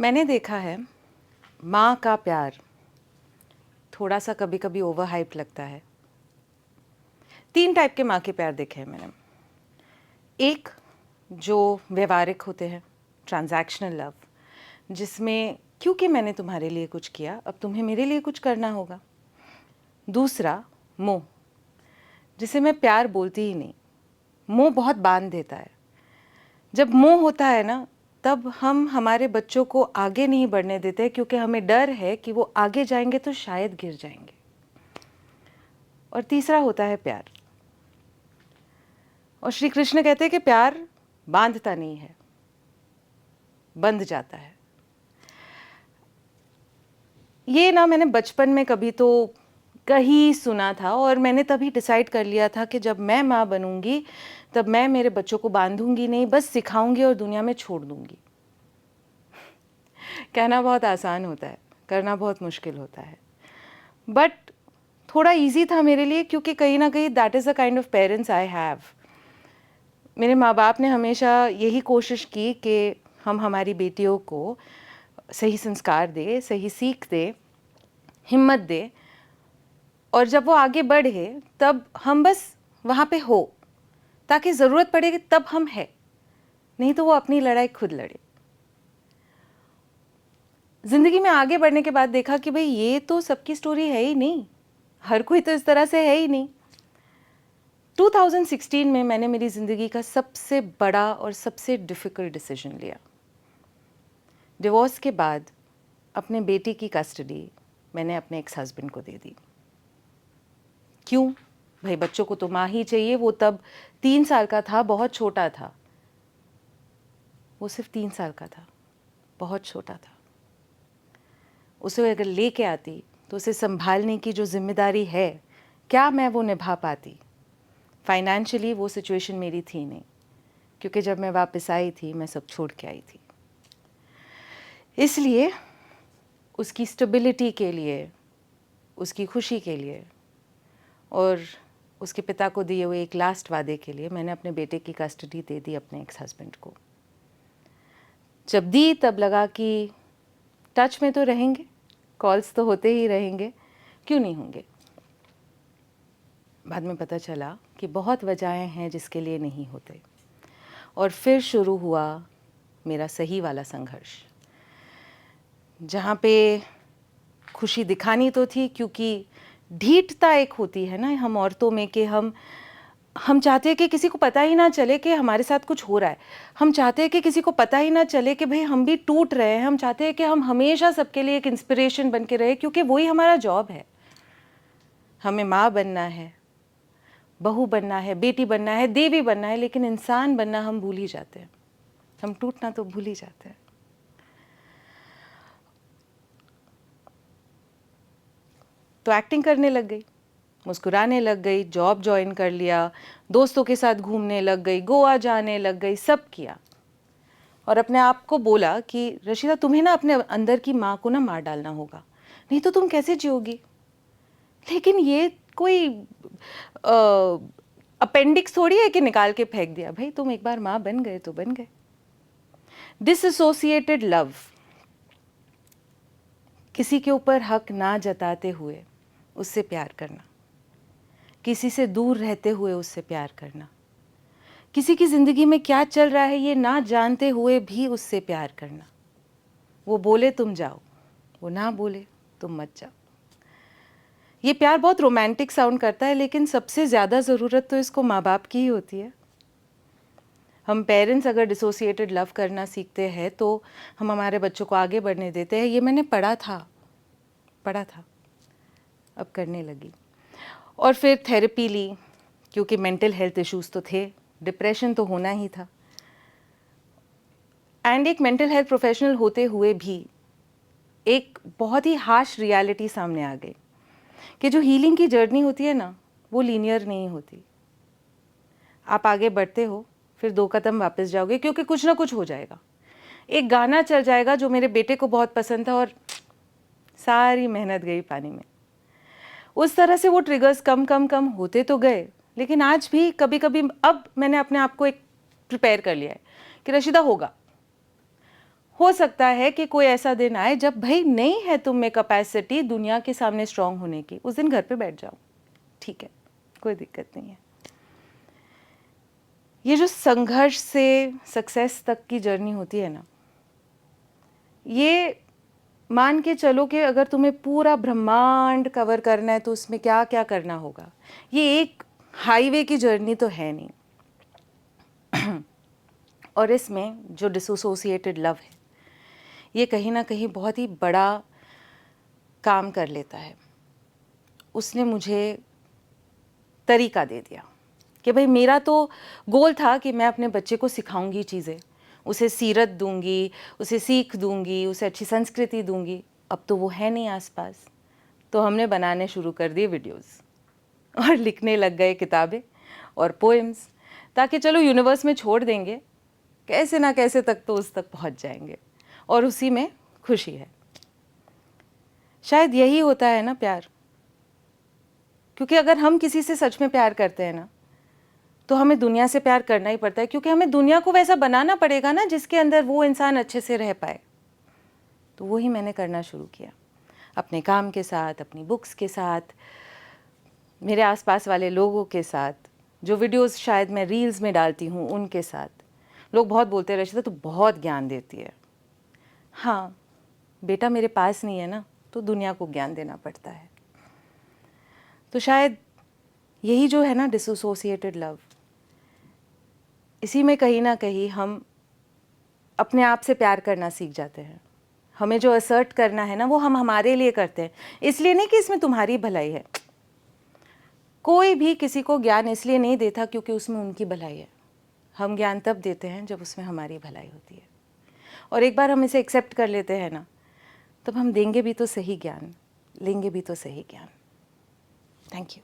मैंने देखा है माँ का प्यार थोड़ा सा कभी कभी ओवर हाइप लगता है। 3 टाइप के माँ के प्यार देखे हैं मैंने। एक जो व्यवहारिक होते हैं, ट्रांजैक्शनल लव, जिसमें क्योंकि मैंने तुम्हारे लिए कुछ किया अब तुम्हें मेरे लिए कुछ करना होगा। दूसरा मोह, जिसे मैं प्यार बोलती ही नहीं, मोह बहुत बांध देता है। जब मोह होता है ना, तब हम हमारे बच्चों को आगे नहीं बढ़ने देते क्योंकि हमें डर है कि वो आगे जाएंगे तो शायद गिर जाएंगे। और तीसरा होता है प्यार। और श्री कृष्ण कहते हैं कि प्यार बांधता नहीं है, बंध जाता है। ये ना मैंने बचपन में कभी तो कहीं सुना था और मैंने तभी डिसाइड कर लिया था कि जब मैं माँ बनूंगी तब मैं मेरे बच्चों को बांधूंगी नहीं, बस सिखाऊंगी और दुनिया में छोड़ दूंगी। कहना बहुत आसान होता है, करना बहुत मुश्किल होता है, बट थोड़ा इजी था मेरे लिए क्योंकि कहीं ना कहीं that is the kind of parents I have. मेरे माँ बाप ने हमेशा यही कोशिश की कि हम हमारी बेटियों को सही संस्कार दे, सही सीख दे, हिम्मत दे, और जब वो आगे बढ़े तब हम बस वहाँ पे हो, ताकि ज़रूरत पड़े तब हम हैं, नहीं तो वो अपनी लड़ाई खुद लड़े। ज़िंदगी में आगे बढ़ने के बाद देखा कि भाई ये तो सबकी स्टोरी है ही नहीं, हर कोई तो इस तरह से है ही नहीं। 2016 में मैंने मेरी ज़िंदगी का सबसे बड़ा और सबसे डिफ़िकल्ट डिसीजन लिया। डिवोर्स के बाद अपने बेटी की कस्टडी मैंने अपने एक्स हस्बैंड को दे दी। क्यों भाई, बच्चों को तो माँ ही चाहिए। वो तब 3 साल का था, बहुत छोटा था। वो सिर्फ 3 साल का था, बहुत छोटा था। उसे अगर लेके आती तो उसे संभालने की जो जिम्मेदारी है, क्या मैं वो निभा पाती? फाइनेंशियली वो सिचुएशन मेरी थी नहीं, क्योंकि जब मैं वापस आई थी मैं सब छोड़ के आई थी। इसलिए उसकी स्टेबिलिटी के लिए, उसकी खुशी के लिए और उसके पिता को दिए हुए एक लास्ट वादे के लिए मैंने अपने बेटे की कस्टडी दे दी अपने एक्स हस्बैंड को। जब दी तब लगा कि टच में तो रहेंगे, कॉल्स तो होते ही रहेंगे, क्यों नहीं होंगे। बाद में पता चला कि बहुत वजहें हैं जिसके लिए नहीं होते। और फिर शुरू हुआ मेरा सही वाला संघर्ष, जहाँ पे खुशी दिखानी तो थी, क्योंकि ढीठता एक होती है ना हम औरतों में कि हम चाहते हैं कि किसी को पता ही ना चले कि हमारे साथ कुछ हो रहा है। हम चाहते हैं कि किसी को पता ही ना चले कि भाई हम भी टूट रहे हैं। हम चाहते हैं कि हम हमेशा सबके लिए एक इंस्पिरेशन बन के रहे, क्योंकि वही हमारा जॉब है। हमें माँ बनना है, बहू बनना है, बेटी बनना है, देवी बनना है, लेकिन इंसान बनना हम भूल ही जाते हैं। हम टूटना तो भूल ही जाते हैं। तो एक्टिंग करने लग गई, मुस्कुराने लग गई, जॉब ज्वाइन कर लिया, दोस्तों के साथ घूमने लग गई, गोवा जाने लग गई, सब किया। और अपने आप को बोला कि रशीदा, तुम्हें ना अपने अंदर की माँ को ना मार डालना होगा, नहीं तो तुम कैसे जियोगी। लेकिन ये कोई अपेंडिक्स थोड़ी है कि निकाल के फेंक दिया। भाई तुम एक बार माँ बन गए तो बन गए। डिसएसोसिएटेड लव, किसी के ऊपर हक ना जताते हुए उससे प्यार करना, किसी से दूर रहते हुए उससे प्यार करना, किसी की ज़िंदगी में क्या चल रहा है ये ना जानते हुए भी उससे प्यार करना। वो बोले तुम जाओ, वो ना बोले तुम मत जाओ। ये प्यार बहुत रोमांटिक साउंड करता है, लेकिन सबसे ज़्यादा ज़रूरत तो इसको माँ बाप की ही होती है। हम पेरेंट्स अगर डिसोसिएटेड लव करना सीखते हैं तो हम हमारे बच्चों को आगे बढ़ने देते हैं। ये मैंने पढ़ा था, अब करने लगी। और फिर थेरेपी ली, क्योंकि मेंटल हेल्थ इश्यूज़ तो थे, डिप्रेशन तो होना ही था। एंड एक मेंटल हेल्थ प्रोफेशनल होते हुए भी एक बहुत ही हार्श रियलिटी सामने आ गई कि जो हीलिंग की जर्नी होती है ना, वो लीनियर नहीं होती। आप आगे बढ़ते हो, फिर 2 कदम वापस जाओगे, क्योंकि कुछ ना कुछ हो जाएगा। एक गाना चल जाएगा जो मेरे बेटे को बहुत पसंद था और सारी मेहनत गई पानी में। उस तरह से वो ट्रिगर्स कम कम कम होते तो गए, लेकिन आज भी कभी कभी अब मैंने अपने आप को एक प्रिपेयर कर लिया है कि रशीदा हो सकता है कि कोई ऐसा दिन आए जब भाई नहीं है तुम में कैपेसिटी दुनिया के सामने स्ट्रांग होने की, उस दिन घर पे बैठ जाओ, ठीक है, कोई दिक्कत नहीं है। ये जो संघर्ष से सक्सेस तक की जर्नी होती है ना, ये मान के चलो कि अगर तुम्हें पूरा ब्रह्मांड कवर करना है तो उसमें क्या क्या करना होगा। ये एक हाईवे की जर्नी तो है नहीं। और इसमें जो डिसोसिएटेड लव है, ये कहीं ना कहीं बहुत ही बड़ा काम कर लेता है। उसने मुझे तरीका दे दिया कि भाई मेरा तो गोल था कि मैं अपने बच्चे को सिखाऊंगी चीज़ें, उसे सीरत दूंगी, उसे सीख दूंगी, उसे अच्छी संस्कृति दूंगी। अब तो वो है नहीं आसपास, तो हमने बनाने शुरू कर दिए वीडियोस और लिखने लग गए किताबें और पोएम्स, ताकि चलो यूनिवर्स में छोड़ देंगे, कैसे ना कैसे तक तो उस तक पहुंच जाएंगे, और उसी में खुशी है। शायद यही होता है ना प्यार, क्योंकि अगर हम किसी से सच में प्यार करते हैं ना, तो हमें दुनिया से प्यार करना ही पड़ता है, क्योंकि हमें दुनिया को वैसा बनाना पड़ेगा ना जिसके अंदर वो इंसान अच्छे से रह पाए। तो वही मैंने करना शुरू किया, अपने काम के साथ, अपनी बुक्स के साथ, मेरे आसपास वाले लोगों के साथ, जो वीडियोस शायद मैं रील्स में डालती हूँ उनके साथ। लोग बहुत बोलते हैं रशिदा तो बहुत ज्ञान देती है। हाँ बेटा, मेरे पास नहीं है ना, तो दुनिया को ज्ञान देना पड़ता है। तो शायद यही जो है ना डिसोसिएटेड लव, इसी में कहीं ना कहीं हम अपने आप से प्यार करना सीख जाते हैं। हमें जो असर्ट करना है ना, वो हम हमारे लिए करते हैं, इसलिए नहीं कि इसमें तुम्हारी भलाई है। कोई भी किसी को ज्ञान इसलिए नहीं देता क्योंकि उसमें उनकी भलाई है। हम ज्ञान तब देते हैं जब उसमें हमारी भलाई होती है, और एक बार हम इसे एक्सेप्ट कर लेते हैं ना, तब हम देंगे भी तो सही ज्ञान, लेंगे भी तो सही ज्ञान। Thank you.